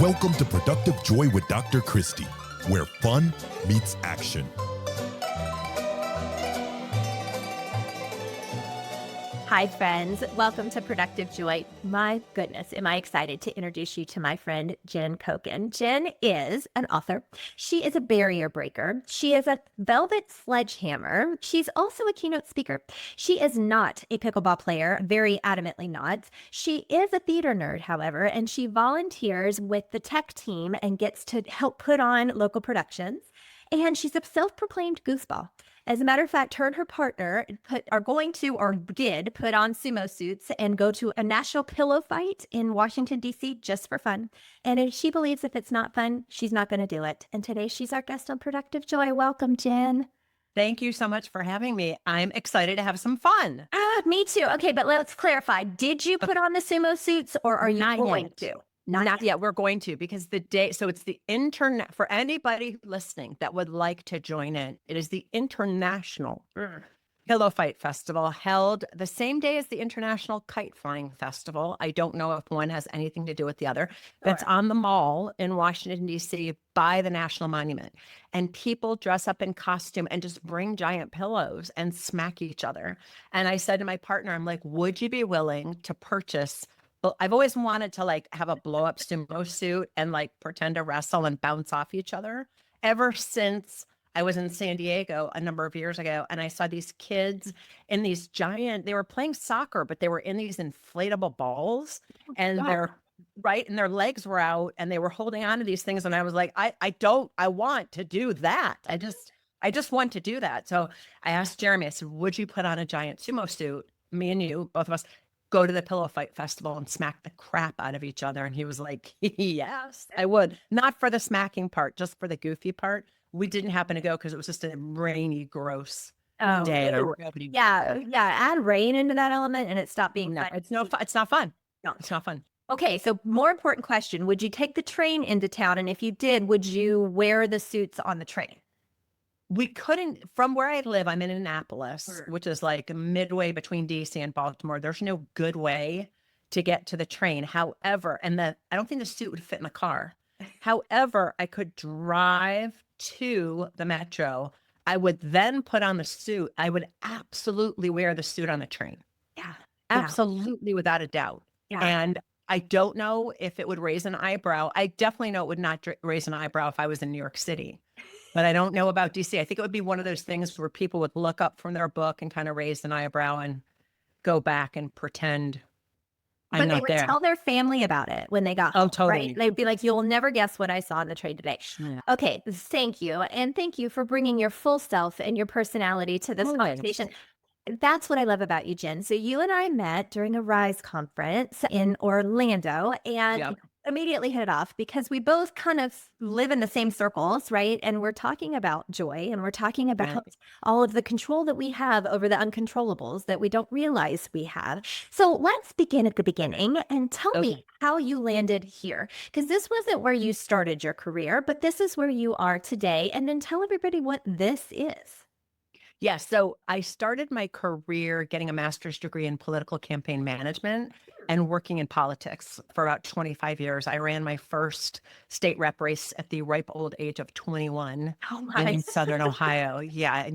Welcome to Productive Joy with Dr. Christie, where fun meets action. Hi, friends. Welcome to Productive Joy. My goodness, am I excited to introduce you to my friend, Jen Coken. Jen is an author. She is a barrier breaker. She is a velvet sledgehammer. She's also a keynote speaker. She is not a pickleball player, very adamantly not. She is a theater nerd, however, and she volunteers with the tech team and gets to help put on local productions. And she's a self-proclaimed goofball. As a matter of fact, her and her partner did put on sumo suits and go to a national pillow fight in Washington, D.C. just for fun. And if she believes if it's not fun, she's not going to do it. And today she's our guest on Productive Joy. Welcome, Jen. Thank you so much for having me. I'm excited to have some fun. Me too. Okay, but let's clarify. Did you put on the sumo suits or are you going to? Not yet. We're going to, because so it's the internet for anybody listening that would like to join in. It is the International Pillow Fight Festival, held the same day as the International Kite Flying Festival. I don't know if one has anything to do with the other. That's on the Mall in Washington, D.C. by the National Monument. And people dress up in costume and just bring giant pillows and smack each other. And I said to my partner, I'm like, would you be willing to purchase? Well, I've always wanted to have a blow up sumo suit and pretend to wrestle and bounce off each other ever since I was in San Diego a number of years ago. And I saw these kids in these they were playing soccer, but they were in these inflatable balls and and their legs were out and they were holding on to these things. And I was like, I want to do that. I just want to do that. So I asked Jeremy, I said, would you put on a giant sumo suit? Me and you, both of us, go to the Pillow Fight Festival and smack the crap out of each other. And he was like, yes, I would. Not for the smacking part, just for the goofy part. We didn't happen to go because it was just a rainy, gross day. Yeah. Add rain into that element and it stopped being fun. It's not fun. No, it's not fun. Okay, so more important question. Would you take the train into town? And if you did, would you wear the suits on the train? We couldn't, from where I live, I'm in Annapolis, which is midway between DC and Baltimore. There's no good way to get to the train. However, I don't think the suit would fit in the car. However, I could drive to the metro. I would then put on the suit. I would absolutely wear the suit on the train. Yeah. Absolutely, without a doubt. Yeah. And I don't know if it would raise an eyebrow. I definitely know it would not raise an eyebrow if I was in New York City. But I don't know about DC. I think it would be one of those things where people would look up from their book and kind of raise an eyebrow and go back and pretend I'm not there. But they would tell their family about it when they got home, totally. Right? They'd be like, you'll never guess what I saw on the train today. Yeah. Okay, thank you. And thank you for bringing your full self and your personality to this conversation. That's what I love about you, Jen. So you and I met during a RISE conference in Orlando and immediately hit it off because we both kind of live in the same circles, right? And we're talking about joy and we're talking about all of the control that we have over the uncontrollables that we don't realize we have. So let's begin at the beginning and tell me how you landed here, because this wasn't where you started your career, but this is where you are today. And then tell everybody what this is. Yes. So I started my career getting a master's degree in political campaign management and working in politics for about 25 years. I ran my first state rep race at the ripe old age of 21 in Southern Ohio. Yeah,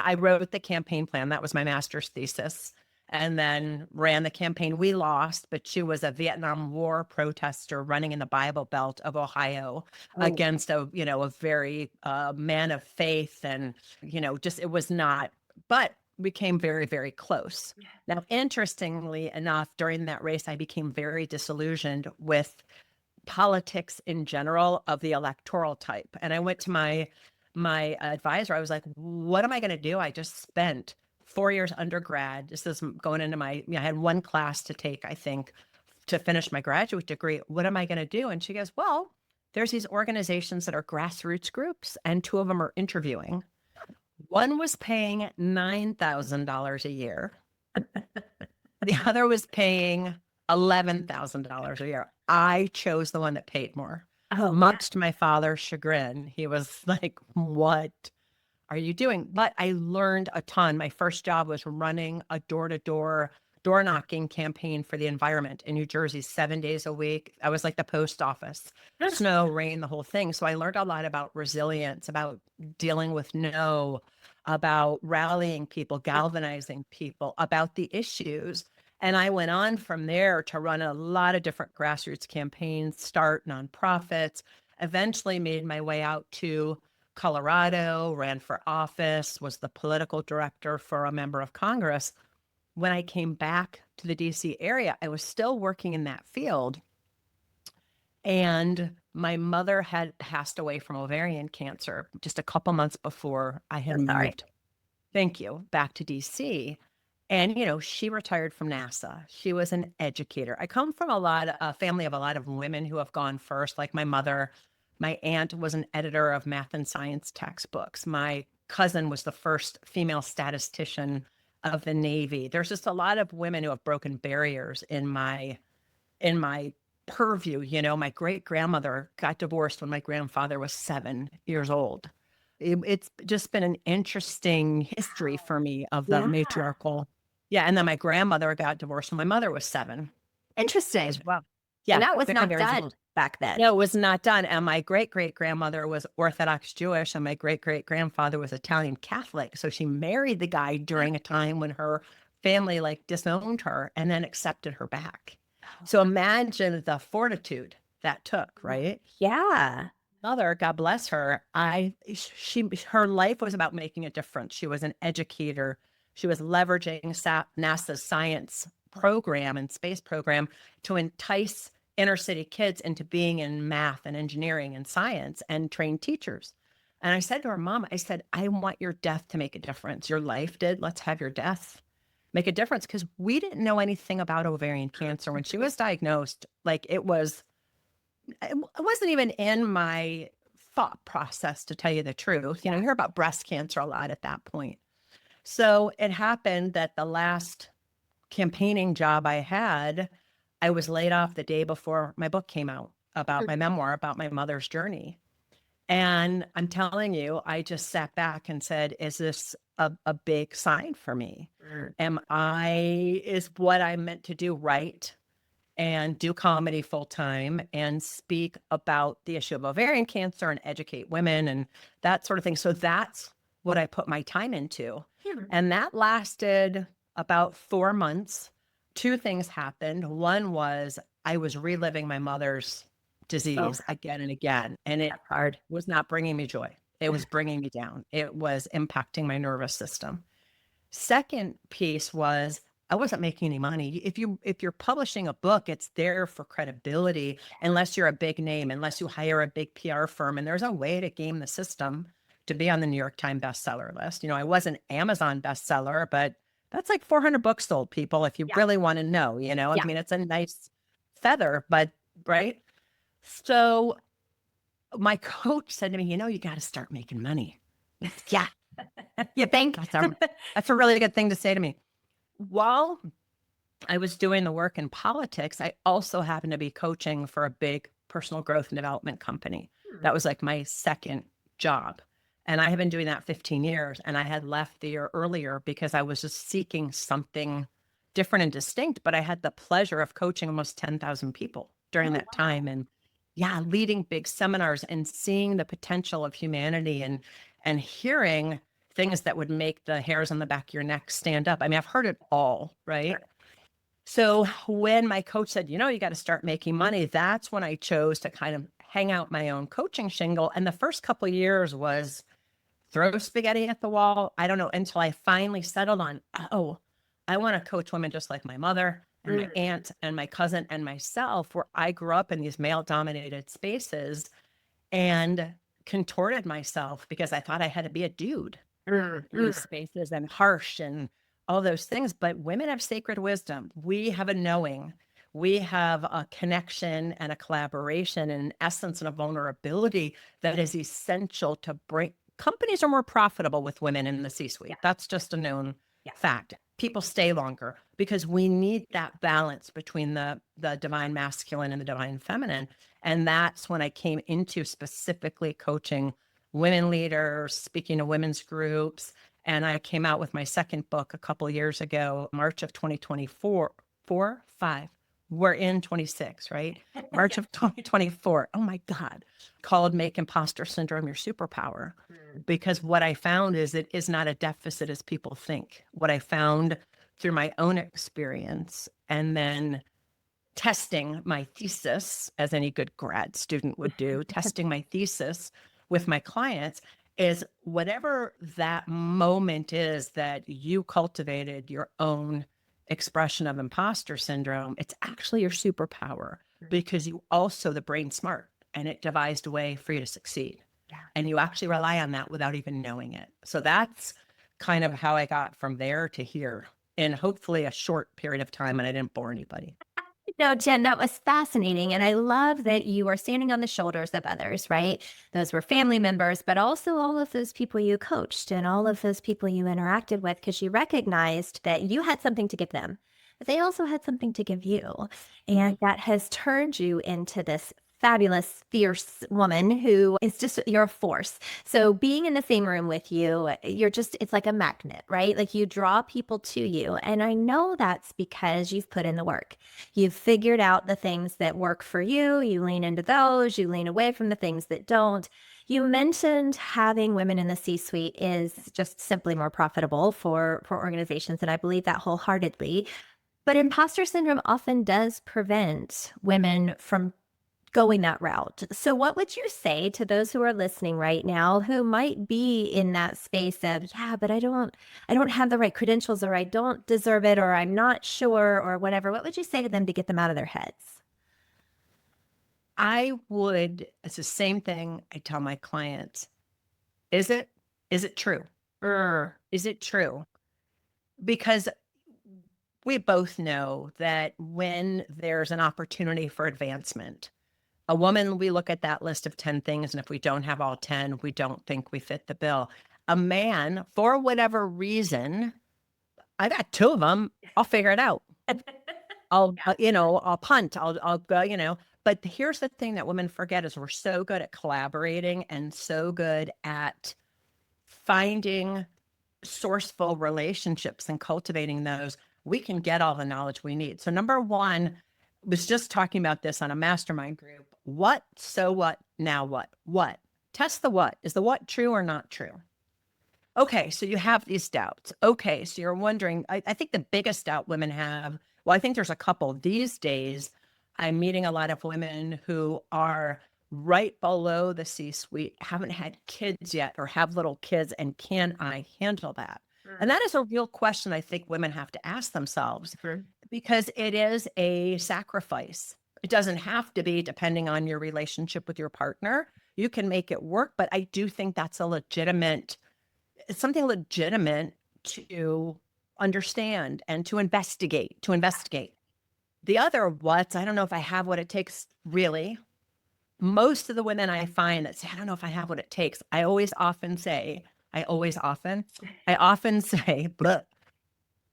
I wrote the campaign plan. That was my master's thesis. And then ran the campaign. We lost, but she was a Vietnam War protester running in the Bible Belt of Ohio against a very man of faith. And, it was not, but we came very, very close. Now, interestingly enough, during that race, I became very disillusioned with politics in general of the electoral type. And I went to my advisor. I was like, what am I going to do? I just spent 4 years undergrad. This is going into I had one class to take, I think, to finish my graduate degree. What am I going to do? And she goes, well, there's these organizations that are grassroots groups, and 2 of them are interviewing. One was paying $9,000 a year. The other was paying $11,000 a year. I chose the one that paid more. Much to my father's chagrin. He was like, what are you doing? But I learned a ton. My first job was running a door-to-door door knocking campaign for the environment in New Jersey 7 days a week. I was like the post office, snow, rain, the whole thing. So I learned a lot about resilience, about dealing with no, about rallying people, galvanizing people, about the issues. And I went on from there to run a lot of different grassroots campaigns, start nonprofits, eventually made my way out to Colorado, ran for office, was the political director for a member of Congress. When I came back to the DC area, I was still working in that field. And my mother had passed away from ovarian cancer just a couple months before I had moved. Thank you. Back to DC. And, she retired from NASA. She was an educator. I come from a family of a lot of women who have gone first, like my mother. My aunt was an editor of math and science textbooks. My cousin was the first female statistician of the Navy. There's just a lot of women who have broken barriers in my purview. My great grandmother got divorced when my grandfather was 7 years old. It's just been an interesting history for me of the matriarchal. Yeah. And then my grandmother got divorced when my mother was 7. Interesting. As well. Yeah. And that was not very done back then. No, it was not done. And my great-great-grandmother was Orthodox Jewish and my great-great-grandfather was Italian Catholic. So she married the guy during a time when her family disowned her and then accepted her back. So imagine the fortitude that took, right? Yeah. Mother, God bless her, her life was about making a difference. She was an educator. She was leveraging NASA's science program and space program to entice inner city kids into being in math and engineering and science and train teachers. And I said to her, Mom, I said, I want your death to make a difference. Your life did. Let's have your death make a difference. Because we didn't know anything about ovarian cancer. When she was diagnosed, it wasn't even in my thought process, to tell you the truth. You hear about breast cancer a lot at that point. So it happened that the last campaigning job I had, I was laid off the day before my book came out about my memoir, about my mother's journey. And I'm telling you, I just sat back and said, is this a big sign for me? Is what I'm meant to do right and do comedy full time and speak about the issue of ovarian cancer and educate women and that sort of thing. So that's what I put my time into. And that lasted about 4 months. 2 things happened. One was I was reliving my mother's disease again and again, and it was not bringing me joy. It was bringing me down. It was impacting my nervous system. Second piece was I wasn't making any money. If you're publishing a book, it's there for credibility, unless you're a big name, unless you hire a big PR firm, and there's a way to game the system to be on the New York Times bestseller list. I was an Amazon bestseller, but that's 400 books sold, people, if you really want to know, I mean, it's a nice feather, but right. So my coach said to me, you got to start making money. Yeah. You think? That's a really good thing to say to me. While I was doing the work in politics, I also happened to be coaching for a big personal growth and development company. That was my second job. And I had been doing that 15 years, and I had left the year earlier because I was just seeking something different and distinct. But I had the pleasure of coaching almost 10,000 people during that time. And leading big seminars and seeing the potential of humanity and hearing things that would make the hairs on the back of your neck stand up. I mean, I've heard it all, right? So when my coach said, you got to start making money, that's when I chose to kind of hang out my own coaching shingle. And the first couple of years was throw spaghetti at the wall. I don't know, until I finally settled on, I want to coach women just like my mother and my aunt and my cousin and myself, where I grew up in these male-dominated spaces and contorted myself because I thought I had to be a dude in these spaces and harsh and all those things. But women have sacred wisdom. We have a knowing. We have a connection and a collaboration and an essence and a vulnerability that is essential to bring. Companies are more profitable with women in the C-suite. That's just a known fact. People stay longer because we need that balance between the divine masculine and the divine feminine. And that's when I came into specifically coaching women leaders, speaking to women's groups, And I came out with my second book a couple of years ago, March of 2024, 5. We're in 26, right? March of 2024. Oh my God. Called Make Impostor Syndrome Your Superpower. Because what I found is it is not a deficit as people think. What I found through my own experience and then testing my thesis, as any good grad student would do, testing my thesis with my clients, is whatever that moment is that you cultivated your own expression of imposter syndrome, it's actually your superpower because you also, the brain's smart and it devised a way for you to succeed. Yeah. And you actually rely on that without even knowing it. So that's kind of how I got from there to here in hopefully a short period of time, and I didn't bore anybody. No, Jen, that was fascinating. And I love that you are standing on the shoulders of others, right? Those were family members, but also all of those people you coached and all of those people you interacted with, because you recognized that you had something to give them, but they also had something to give you. And that has turned you into this fabulous, fierce woman who is just, you're a force. So being in the same room with you, you're just, it's like a magnet, right? Like you draw people to you. And I know that's because you've put in the work. You've figured out the things that work for you. You lean into those, you lean away from the things that don't. You mentioned having women in the C-suite is just simply more profitable for organizations. And I believe that wholeheartedly. But imposter syndrome often does prevent women from going that route. So what would you say to those who are listening right now who might be in that space of, yeah, but I don't have the right credentials, or I don't deserve it, or I'm not sure, or whatever? What would you say to them to get them out of their heads? It's the same thing I tell my clients. Is it true? Is it true? Because we both know that when there's an opportunity for advancement, a woman, we look at that list of 10 things, and if we don't have all 10, we don't think we fit the bill. A man, for whatever reason, I got 2 of them, I'll figure it out. I'll punt, I'll go, but here's the thing that women forget is we're so good at collaborating and so good at finding sourceful relationships and cultivating those. We can get all the knowledge we need. So number one, was just talking about this on a mastermind group. What, so what, now what? What? Test the what. Is the what true or not true? Okay, so you have these doubts. Okay, so you're wondering, I think the biggest doubt women have, well, I think there's a couple these days. I'm meeting a lot of women who are right below the C-suite, haven't had kids yet or have little kids, and can I handle that? And that is a real question I think women have to ask themselves, because it is a sacrifice. It doesn't have to be, depending on your relationship with your partner. You can make it work, but I do think that's it's something legitimate to understand and to investigate. The other what's, I don't know if I have what it takes, really. Most of the women I find that say, I don't know if I have what it takes, I often say, "Bleh.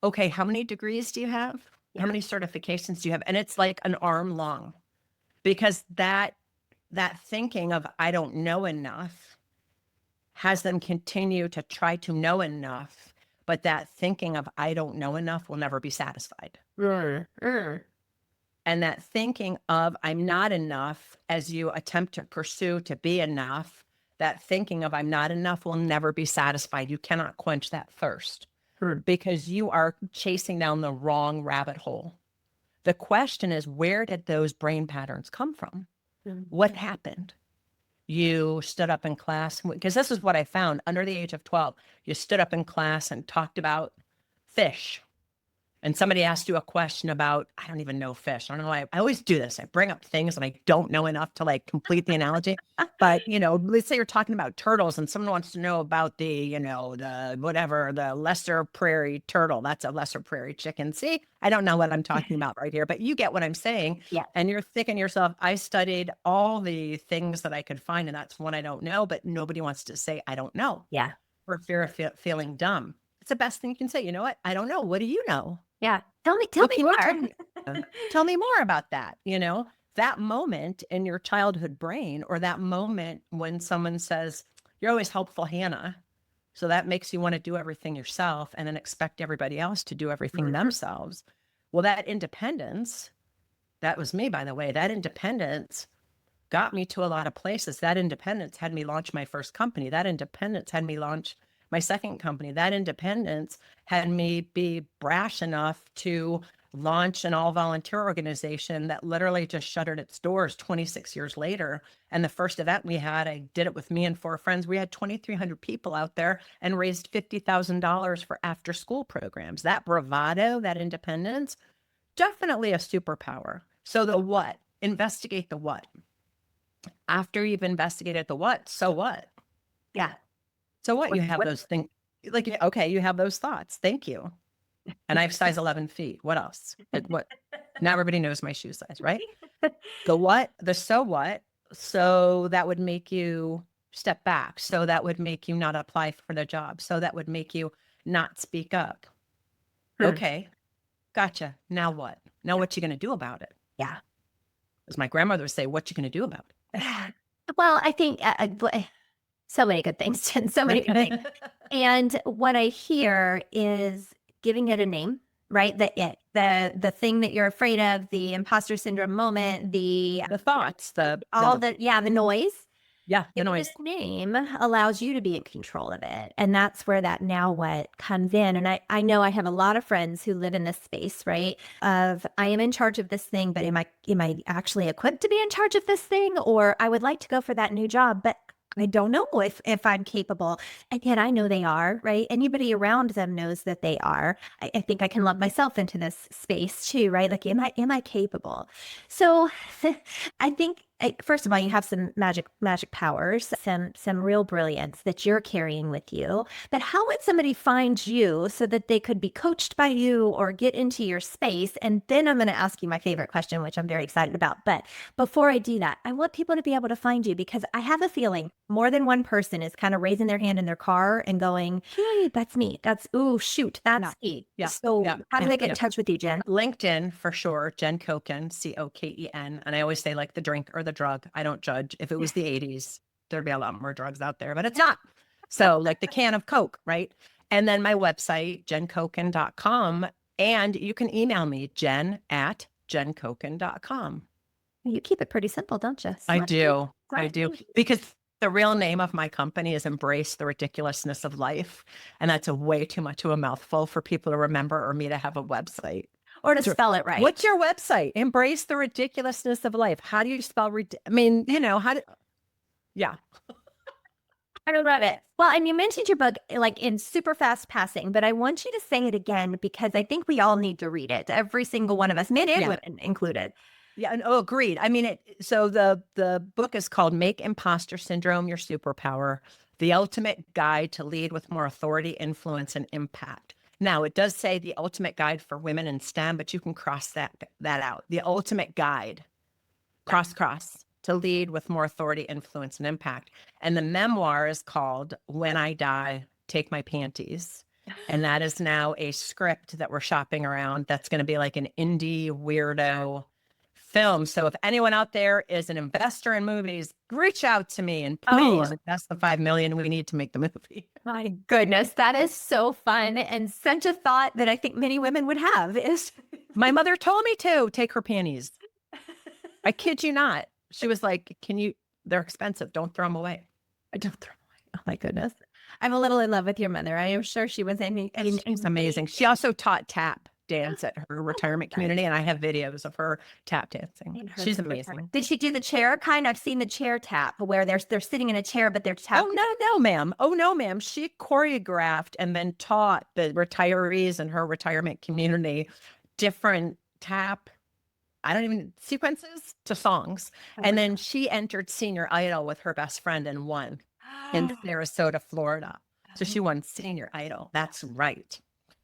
Okay, how many degrees do you have? How many certifications do you have?" And it's like an arm long, because that thinking of I don't know enough has them continue to try to know enough, but that thinking of I don't know enough will never be satisfied. And that thinking of I'm not enough, as you attempt to pursue to be enough, that thinking of I'm not enough will never be satisfied. You cannot quench that thirst because you are chasing down the wrong rabbit hole. The question is, where did those brain patterns come from? What happened? You stood up in class, because this is what I found under the age of 12. You stood up in class and talked about fish. And somebody asked you a question about, I don't even know fish. I don't know why. I always do this. I bring up things and I don't know enough to like complete the analogy. But, let's say you're talking about turtles and someone wants to know about the lesser prairie turtle. That's a lesser prairie chicken. See, I don't know what I'm talking about right here, but you get what I'm saying. Yeah. And you're thinking to yourself, I studied all the things that I could find, and that's one I don't know, but nobody wants to say, I don't know. Yeah. For fear of feeling dumb. It's the best thing you can say. You know what? I don't know. What do you know? Yeah. Tell me more. Tell me more about that. That moment in your childhood brain, or that moment when someone says, "You're always helpful, Hannah. So that makes you want to do everything yourself and then expect everybody else to do everything themselves. Well, that independence, that was me, by the way, that independence got me to a lot of places. That independence had me launch my first company. That independence had me launch my second company. That independence had me be brash enough to launch an all-volunteer organization that literally just shuttered its doors 26 years later. And the first event we had, I did it with me and 4 friends. We had 2,300 people out there and raised $50,000 for after-school programs. That bravado, that independence, definitely a superpower. So the what? Investigate the what. After you've investigated the what, so what? Yeah. So what? You have those things, like, okay, you have those thoughts. Thank you. And I have size 11 feet. What else? What? Now everybody knows my shoe size, right? The what? The so what? So that would make you step back. So that would make you not apply for the job. So that would make you not speak up. Okay. Gotcha. Now what? Now what you going to do about it? Yeah. As my grandmother would say, what you going to do about it? Well, I think so many good things, Jen, so many good things. And what I hear is giving it a name, right? The thing that you're afraid of, the imposter syndrome moment, the thoughts, the noise. Yeah, the Giving noise. this name allows you to be in control of it. And that's where that now what comes in. And I know I have a lot of friends who live in this space, right? Of I am in charge of this thing, but am I actually equipped to be in charge of this thing? Or I would like to go for that new job, but I don't know if I'm capable. And yet I know they are, right? Anybody around them knows that they are. I think I can lump myself into this space too, right? Like, am I capable? So I think, first of all, you have some magic powers, some real brilliance that you're carrying with you. But how would somebody find you so that they could be coached by you or get into your space? And then I'm going to ask you my favorite question, which I'm very excited about. But before I do that, I want people to be able to find you because I have a feeling more than one person is kind of raising their hand in their car and going, hey, that's me. That's me. Yeah. So how do they get in touch with you, Jen? LinkedIn for sure. Jen Coken, Coken. And I always say like the drink or the drug. I don't judge. If it was the 80s, there'd be a lot more drugs out there, but it's not. So like the can of Coke, right? And then my website, jencoken.com. And you can email me, jen@jencoken.com. You keep it pretty simple, don't you? I do. Because the real name of my company is Embrace the Ridiculousness of Life. And that's way too much of a mouthful for people to remember or me to have a website. Or to spell it right. What's your website? Embrace the Ridiculousness of Life. How do you spell yeah. I love it. Well, and you mentioned your book like in super fast passing, but I want you to say it again because I think we all need to read it. Every single one of us, men and women included. Yeah, and agreed. I mean, so the book is called Make Impostor Syndrome Your Superpower, the ultimate guide to lead with more authority, influence, and impact. Now, it does say the ultimate guide for women in STEM, but you can cross that out. The ultimate guide, cross, to lead with more authority, influence, and impact. And the memoir is called When I Die, Take My Panties. And that is now a script that we're shopping around. That's going to be like an indie weirdo film. So if anyone out there is an investor in movies, reach out to me and please invest the $5 million we need to make the movie. My goodness, that is so fun and such a thought that I think many women would have is my mother told me to take her panties. I kid you not. She was like, they're expensive. Don't throw them away. I don't throw them away. Oh my goodness. I'm a little in love with your mother. I am sure she was She's amazing. She also taught tap dance at her retirement community, and I have videos of her tap dancing. She's amazing. Did she do the chair kind? I've seen the chair tap where they're sitting in a chair, but they're tapping. Oh no, ma'am. Oh no, ma'am. She choreographed and then taught the retirees in her retirement community different tap, sequences to songs. And then she entered Senior Idol with her best friend and won in Sarasota, Florida. So she won Senior Idol. That's right.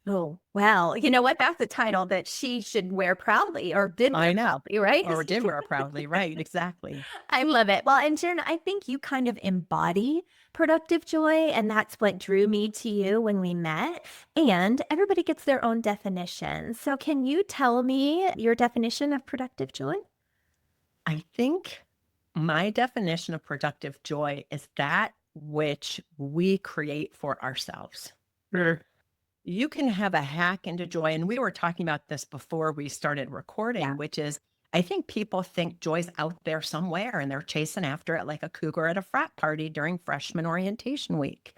Oh, well, you know what? That's a title that she should wear proudly or did wear proudly, right? Or did wear proudly, right? Exactly. I love it. Well, and Jen, I think you kind of embody productive joy, and that's what drew me to you when we met. And everybody gets their own definition. So can you tell me your definition of productive joy? I think my definition of productive joy is that which we create for ourselves. You can have a hack into joy. And we were talking about this before we started recording, which is, I think people think joy's out there somewhere and they're chasing after it like a cougar at a frat party during freshman orientation week.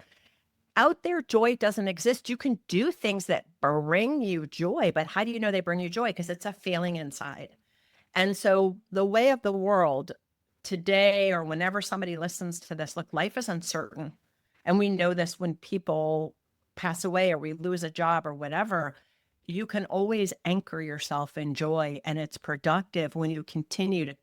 Out there, joy doesn't exist. You can do things that bring you joy, but how do you know they bring you joy? Because it's a feeling inside. And so the way of the world today, or whenever somebody listens to this, look, life is uncertain. And we know this when people pass away or we lose a job or whatever. You can always anchor yourself in joy, and it's productive when you continue to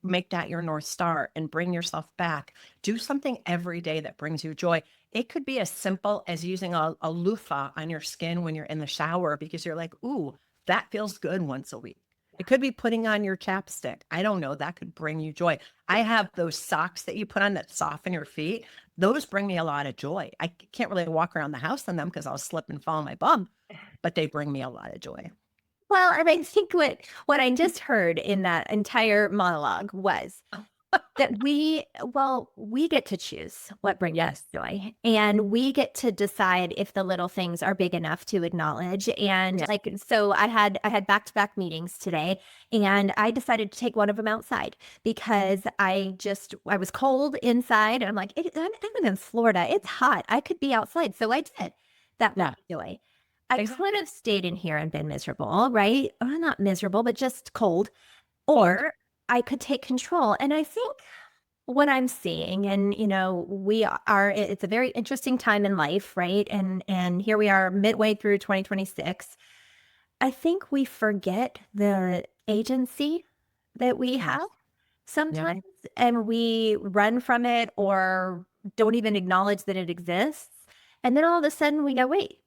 make that your North Star and bring yourself back. Do something every day that brings you joy. It could be as simple as using a loofah on your skin when you're in the shower because you're like, ooh, that feels good once a week. It could be putting on your chapstick. I don't know. That could bring you joy. I have those socks that you put on that soften your feet. Those bring me a lot of joy. I can't really walk around the house in them because I'll slip and fall on my bum, but they bring me a lot of joy. Well, and I think what I just heard in that entire monologue was that we get to choose what brings us joy, and we get to decide if the little things are big enough to acknowledge. And so I had back-to-back meetings today, and I decided to take one of them outside because I was cold inside, and I'm like, I'm in Florida. It's hot. I could be outside. So I did. That was joy. I could have stayed in here and been miserable, right? Or not miserable, but just cold. Or I could take control. And I think what I'm seeing, and it's a very interesting time in life, right? And here we are midway through 2026. I think we forget the agency that we have sometimes, and we run from it or don't even acknowledge that it exists. And then all of a sudden we go, wait,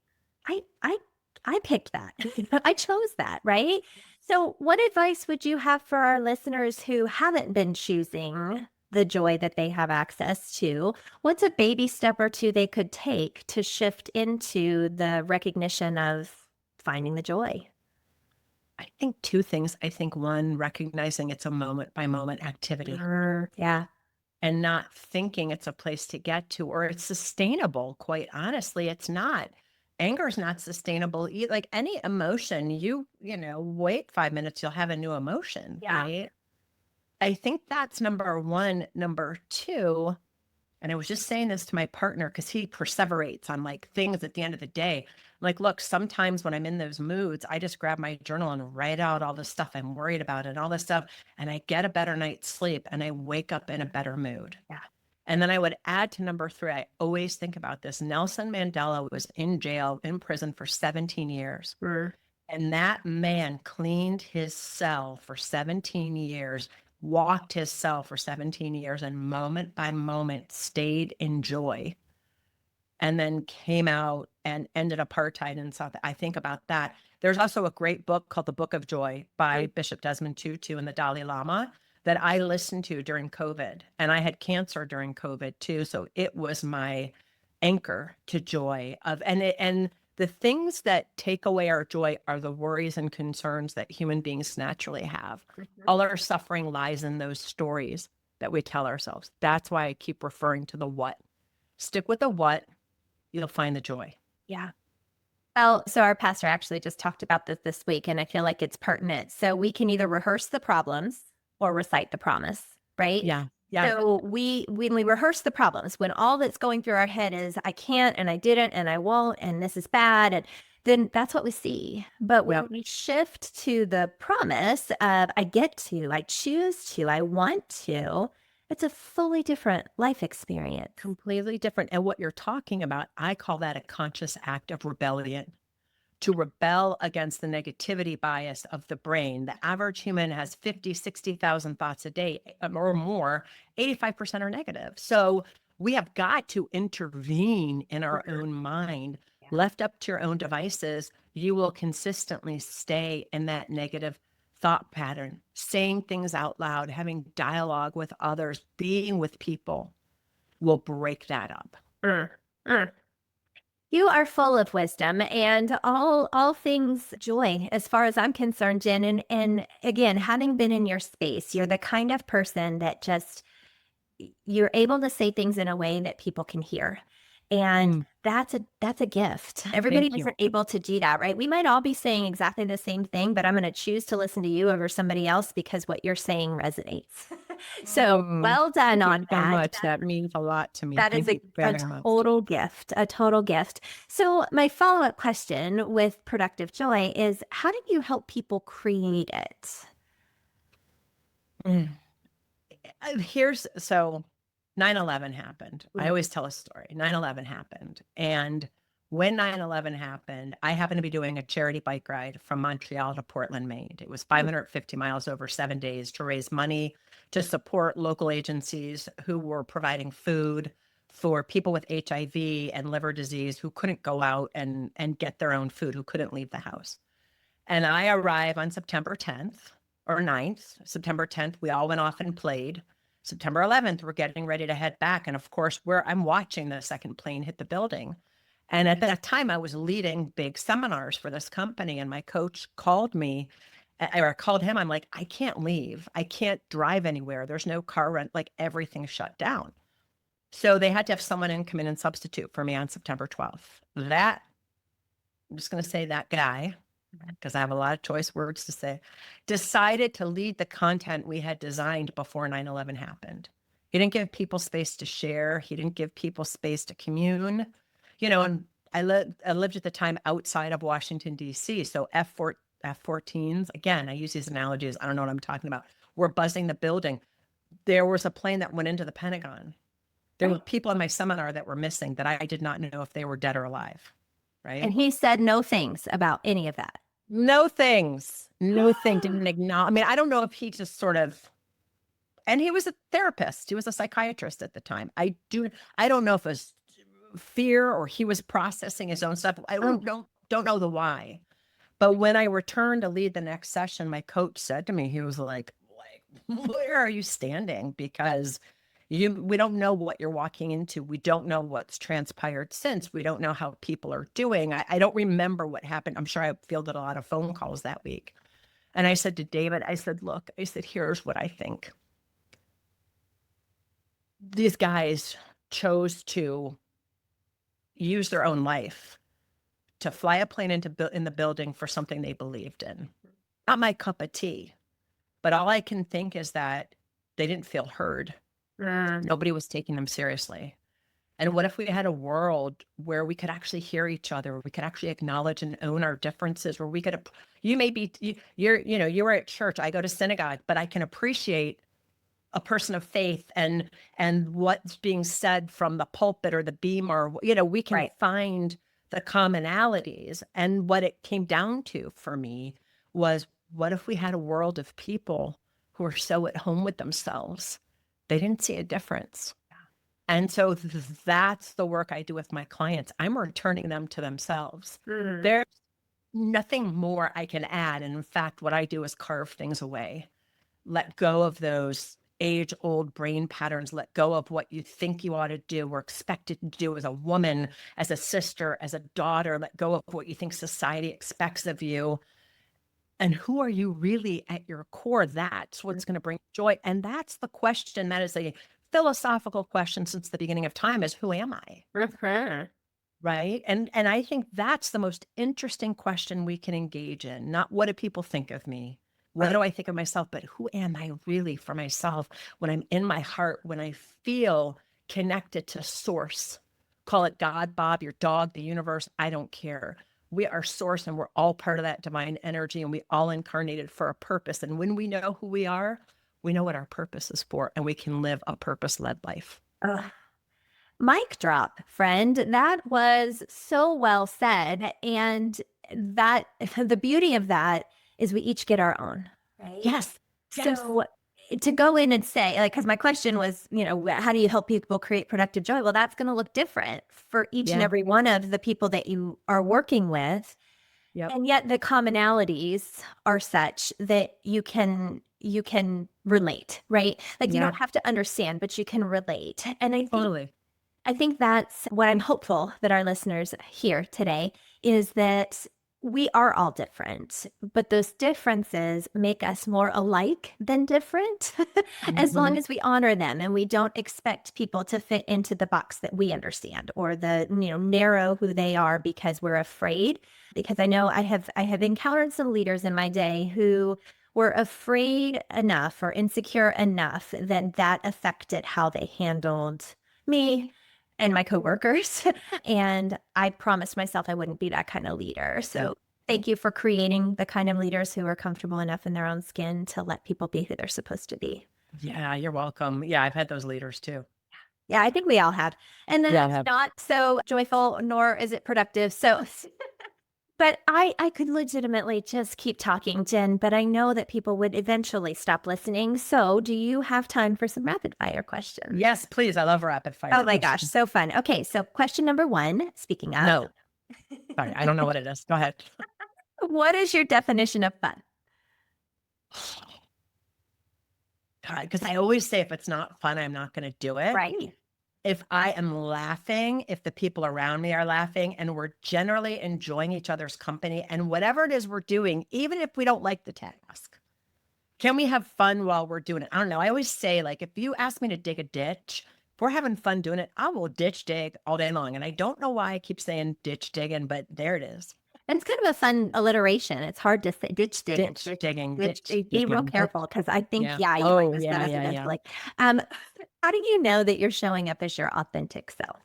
I picked that. I chose that, right? So what advice would you have for our listeners who haven't been choosing the joy that they have access to? What's a baby step or two they could take to shift into the recognition of finding the joy? I think two things. I think one, recognizing it's a moment by moment activity. Yeah. And not thinking it's a place to get to or it's sustainable. Quite honestly, it's not. Anger is not sustainable. Like any emotion, wait 5 minutes, you'll have a new emotion, right? I think that's number one. Number two, and I was just saying this to my partner because he perseverates on things at the end of the day. Look, sometimes when I'm in those moods, I just grab my journal and write out all the stuff I'm worried about and all this stuff. And I get a better night's sleep and I wake up in a better mood. Yeah. And then I would add to number three, I always think about this. Nelson Mandela was in prison for 17 years. And that man cleaned his cell for 17 years, walked his cell for 17 years, and moment by moment stayed in joy. And then came out and ended apartheid in South. I think about that. There's also a great book called The Book of Joy by Bishop Desmond Tutu and the Dalai Lama that I listened to during COVID. And I had cancer during COVID too. So it was my anchor to joy and the things that take away our joy are the worries and concerns that human beings naturally have. All our suffering lies in those stories that we tell ourselves. That's why I keep referring to the what. Stick with the what, you'll find the joy. Yeah. Well, so our pastor actually just talked about this week, and I feel like it's pertinent. So we can either rehearse the problems or recite the promise, right? Yeah. So when we rehearse the problems, when all that's going through our head is I can't and I didn't and I won't and this is bad, and then that's what we see. But when we shift to the promise of I get to, I choose to, I want to, it's a fully different life experience. Completely different. And what you're talking about, I call that a conscious act of rebellion. To rebel against the negativity bias of the brain. The average human has 50, 60,000 thoughts a day or more. 85% are negative. So we have got to intervene in our own mind. Left up to your own devices, you will consistently stay in that negative thought pattern, saying things out loud, having dialogue with others, being with people will break that up. You are full of wisdom and all things joy, as far as I'm concerned, Jen. And again, having been in your space, you're the kind of person that just you're able to say things in a way that people can hear. And that's a gift. Everybody isn't able to do that, right? We might all be saying exactly the same thing, but I'm going to choose to listen to you over somebody else because what you're saying resonates. So well done on so that. much. That means a lot to me. That is a total gift, a total gift. So my follow-up question with Productive Joy is, how do you help people create it? So 9/11 happened. I always tell a story. 9/11 happened. And when 9/11 happened, I happened to be doing a charity bike ride from Montreal to Portland, Maine. It was 550 miles over 7 days to raise money to support local agencies who were providing food for people with HIV and liver disease who couldn't go out and get their own food, who couldn't leave the house. And I arrived on September 10th or 9th. September 10th, we all went off and played. September 11th, we're getting ready to head back. And of course, I'm watching the second plane hit the building. And at that time, I was leading big seminars for this company. And my coach called me, or I called him. I'm like, I can't leave. I can't drive anywhere. There's no car rent. Like, everything's shut down. So they had to have someone come in and substitute for me on September 12th. I'm just going to say that guy, because I have a lot of choice words to say, decided to lead the content we had designed before 9/11 happened. He didn't give people space to share. He didn't give people space to commune. And I lived at the time outside of Washington, D.C. So F-14s, again, I use these analogies. I don't know what I'm talking about. We're buzzing the building. There was a plane that went into the Pentagon. There were people in my seminar that were missing that I did not know if they were dead or alive. Right. And he said no things about any of that. No things. No thing. Didn't acknowledge. I mean, I don't know if he just sort of, and he was a therapist. He was a psychiatrist at the time. I don't know if it was fear or he was processing his own stuff. I don't know the why. But when I returned to lead the next session, my coach said to me, he was like, where are you standing? Because we don't know what you're walking into. We don't know what's transpired since. We don't know how people are doing. I don't remember what happened. I'm sure I fielded a lot of phone calls that week. And I said to David, look, here's what I think. These guys chose to use their own life to fly a plane in the building for something they believed in. Not my cup of tea. But all I can think is that they didn't feel heard. Nobody was taking them seriously. And what if we had a world where we could actually hear each other, where we could actually acknowledge and own our differences, where we could, you were at church, I go to synagogue, but I can appreciate a person of faith and what's being said from the pulpit or the beam, or, we can find the commonalities. And what it came down to for me was, what if we had a world of people who are so at home with themselves, they didn't see a difference. And so that's the work I do with my clients. I'm returning them to themselves. There's nothing more I can add. And in fact, what I do is carve things away. Let go of those age-old brain patterns. Let go of what you think you ought to do or expected to do as a woman, as a sister, as a daughter. Let go of what you think society expects of you. And who are you really at your core? That's what's going to bring joy. And that's the question. That is a philosophical question since the beginning of time, is who am I? Right. And I think that's the most interesting question we can engage in. Not what do people think of me? What do I think of myself? But who am I really for myself when I'm in my heart, when I feel connected to source? Call it God, Bob, your dog, the universe. I don't care. We are source and we're all part of that divine energy, and we all incarnated for a purpose. And when we know who we are, we know what our purpose is for, and we can live a purpose-led life. Mic drop, friend. That was so well said. And that the beauty of that is we each get our own, right? Yes. So to go in and say, like, because my question was, how do you help people create productive joy? Well, that's going to look different for each and every one of the people that you are working with. Yep. And yet the commonalities are such that you can relate, right? Like you don't have to understand, but you can relate. And I think that's what I'm hopeful that our listeners hear today, is that we are all different, but those differences make us more alike than different, as long Mhm. as we honor them and we don't expect people to fit into the box that we understand or narrow who they are because we're afraid. Because I know I have encountered some leaders in my day who were afraid enough or insecure enough that that affected how they handled me and my coworkers. And I promised myself I wouldn't be that kind of leader. So thank you for creating the kind of leaders who are comfortable enough in their own skin to let people be who they're supposed to be. Yeah, you're welcome. Yeah, I've had those leaders too. Yeah, I think we all have. And then Yeah, I it's have. not so joyful, nor is it productive. So, but I could legitimately just keep talking, Jen, but I know that people would eventually stop listening. So, do you have time for some rapid fire questions? Yes, please. I love rapid fire Oh my gosh, questions. so fun. Okay, so question number one, speaking of, No, sorry, I don't know what it is. Go ahead. what is your definition of fun? God, because I always say if it's not fun, I'm not going to do it. Right. If I am laughing, if the people around me are laughing, and we're generally enjoying each other's company and whatever it is we're doing, even if we don't like the task, can we have fun while we're doing it? I don't know. I always say, like, if you ask me to dig a ditch, if we're having fun doing it, I will ditch dig all day long. And I don't know why I keep saying ditch digging, but there it is. And it's kind of a fun alliteration. It's hard to say ditch digging. Ditch digging, Ditch, ditch be real digging. careful because I think, Yeah. yeah, you might Oh, miss yeah, that yeah, yeah. eventually. Um, how do you know that you're showing up as your authentic self?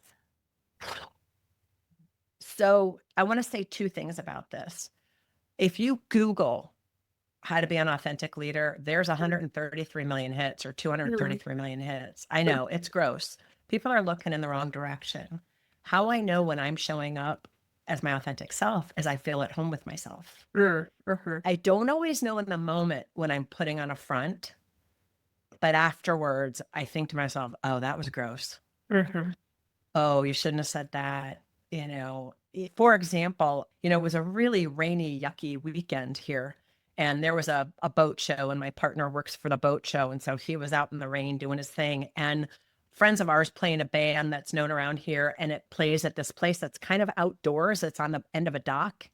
So I want to say two things about this. If you Google how to be an authentic leader, there's 133 million hits or Mm. 233 million hits. I know it's gross. People are looking in the wrong direction. How I know when I'm showing up as my authentic self is I feel at home with myself. I don't always know in the moment when I'm putting on a front, but afterwards I think to myself, oh, that was gross. Mhm. Oh, you shouldn't have said that. For example, it was a really rainy, yucky weekend here. And there was a boat show, and my partner works for the boat show. And so he was out in the rain doing his thing. And friends of ours playing a band that's known around here, and it plays at this place that's kind of outdoors. It's on the end of a dock.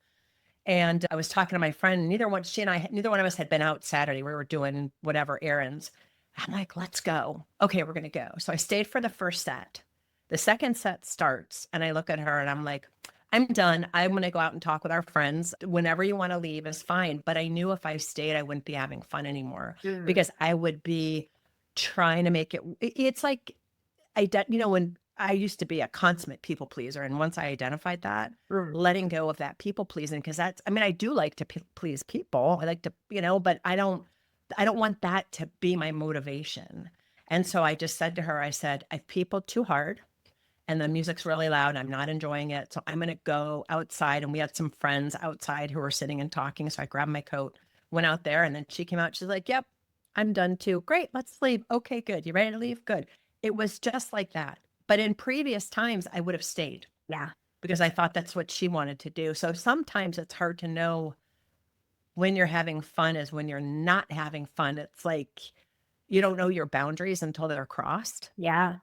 And I was talking to my friend, neither one of us had been out Saturday. We were doing whatever errands. I'm like, let's go. Okay, we're going to go. So I stayed for the first set. The second set starts, and I look at her and I'm like, I'm done. I'm going to go out and talk with our friends. Whenever you want to leave is fine. But I knew if I stayed, I wouldn't be having fun anymore Mm. because I would be trying to make it. It's like, when I used to be a consummate people pleaser. And once I identified that, Mm. letting go of that people pleasing, because I do like to please people. I like to, but I don't want that to be my motivation. And so I just said to her, I said, I've peopled too hard and the music's really loud. I'm not enjoying it. So I'm going to go outside. And we had some friends outside who were sitting and talking. So I grabbed my coat, went out there, and then she came out. She's like, yep, I'm done too. Great. Let's leave. Okay, good. You ready to leave? Good. It was just like that. But in previous times, I would have stayed Yeah. because I thought that's what she wanted to do. So sometimes it's hard to know when you're having fun is when you're not having fun. It's like you don't know your boundaries until they're crossed. Yeah.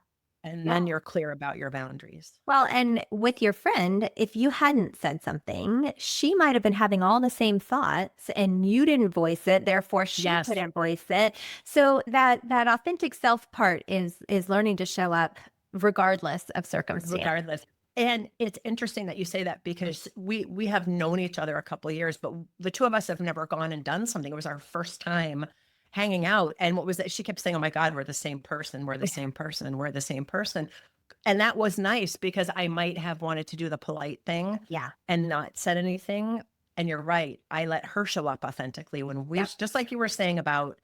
And Yeah. then you're clear about your boundaries. Well, and with your friend, if you hadn't said something, she might have been having all the same thoughts and you didn't voice it, therefore she Yes. couldn't voice it. So that authentic self part is learning to show up regardless of circumstance. Regardless. And it's interesting that you say that because we have known each other a couple of years, but the two of us have never gone and done something. It was our first time hanging out. And what was that? She kept saying, oh my God, we're the same person. We're the same person. We're the same person. And that was nice because I might have wanted to do the polite thing Yeah. and not said anything. And you're right. I let her show up authentically when we, Yep. just like you were saying about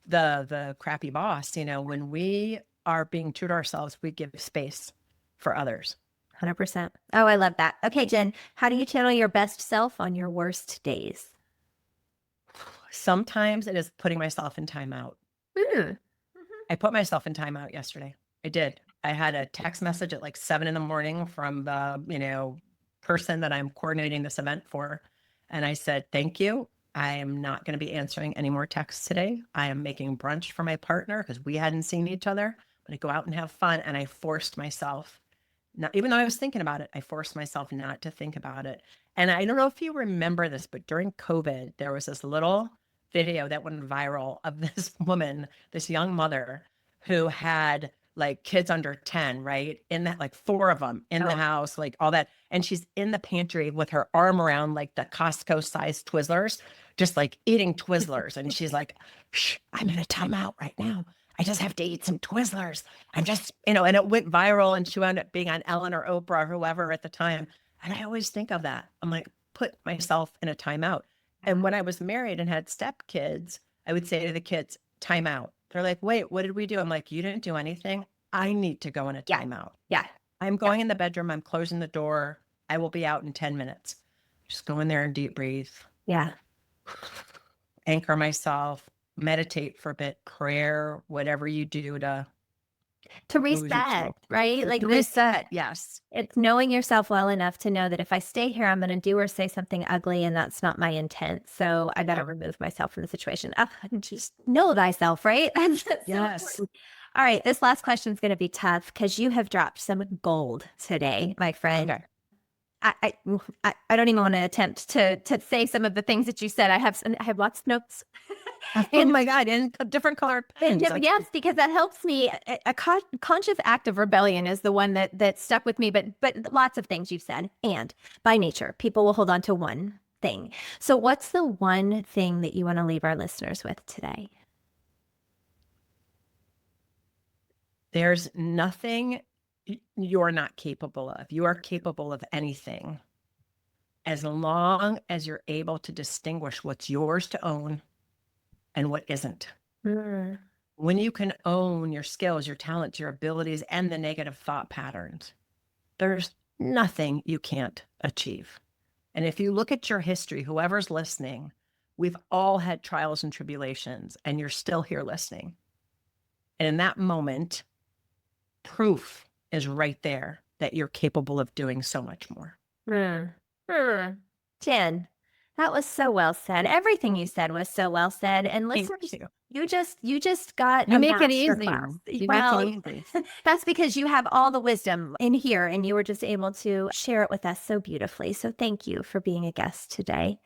the crappy boss, when we are being true to ourselves, we give space for others. 100%. Oh, I love that. Okay, Jen, how do you channel your best self on your worst days? Sometimes it is putting myself in timeout. Mm. I put myself in timeout yesterday. I did. I had a text message at like 7 a.m. from the, person that I'm coordinating this event for. And I said, thank you. I am not going to be answering any more texts today. I am making brunch for my partner because we hadn't seen each other. I'm going to go out and have fun. And I forced myself, not, even though I was thinking about it, I forced myself not to think about it. And I don't know if you remember this, but during COVID, there was this little video that went viral of this woman, this young mother who had like kids under 10, right? In that, like 4 of them in the house, like all that. And she's in the pantry with her arm around like the Costco sized Twizzlers, just like eating Twizzlers. And she's like, shh, I'm in a timeout right now. I just have to eat some Twizzlers. I'm just, and it went viral, and she wound up being on Ellen or Oprah or whoever at the time. And I always think of that. I'm like, put myself in a timeout. And when I was married and had stepkids, I would say to the kids, timeout. They're like, wait, what did we do? I'm like, you didn't do anything. I need to go in a timeout. Yeah. I'm going in the bedroom. I'm closing the door. I will be out in 10 minutes. Just go in there and deep breathe. Yeah. Anchor myself, meditate for a bit, prayer, whatever you do to reset, right? Like reset. Yes. It's knowing yourself well enough to know that if I stay here, I'm going to do or say something ugly, and that's not my intent. So I better remove myself from the situation. Just know thyself, right? Yes. So all right. This last question is going to be tough because you have dropped some gold today, my friend. Okay. I don't even want to attempt to say some of the things that you said. I have lots of notes. Oh my God, and different colored pens. Yes, because that helps me. A conscious act of rebellion is the one that stuck with me, but lots of things you've said. And by nature, people will hold on to one thing. So what's the one thing that you want to leave our listeners with today? There's nothing you're not capable of. You are capable of anything as long as you're able to distinguish what's yours to own and what isn't. Mm. When you can own your skills, your talents, your abilities, and the negative thought patterns, there's nothing you can't achieve. And if you look at your history, whoever's listening, we've all had trials and tribulations, and you're still here listening. And in that moment, proof is right there that you're capable of doing so much more. Jen, that was so well said. Everything you said was so well said. And listeners, you just got You a make it easy. masterclass. You Well, make it easy. that's because you have all the wisdom in here, and you were just able to share it with us so beautifully. So thank you for being a guest today.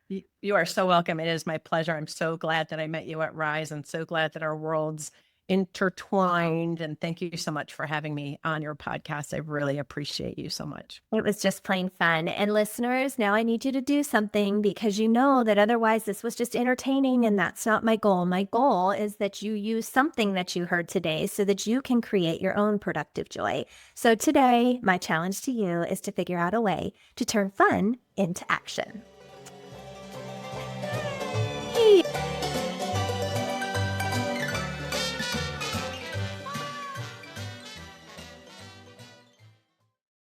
You are so welcome. It is my pleasure. I'm so glad that I met you at Rise, and so glad that our worlds intertwined. And thank you so much for having me on your podcast. I really appreciate you so much. It was just plain fun. And listeners, now I need you to do something, because you know that otherwise this was just entertaining, and that's not my goal. My goal is that you use something that you heard today so that you can create your own productive joy. So today, my challenge to you is to figure out a way to turn fun into action.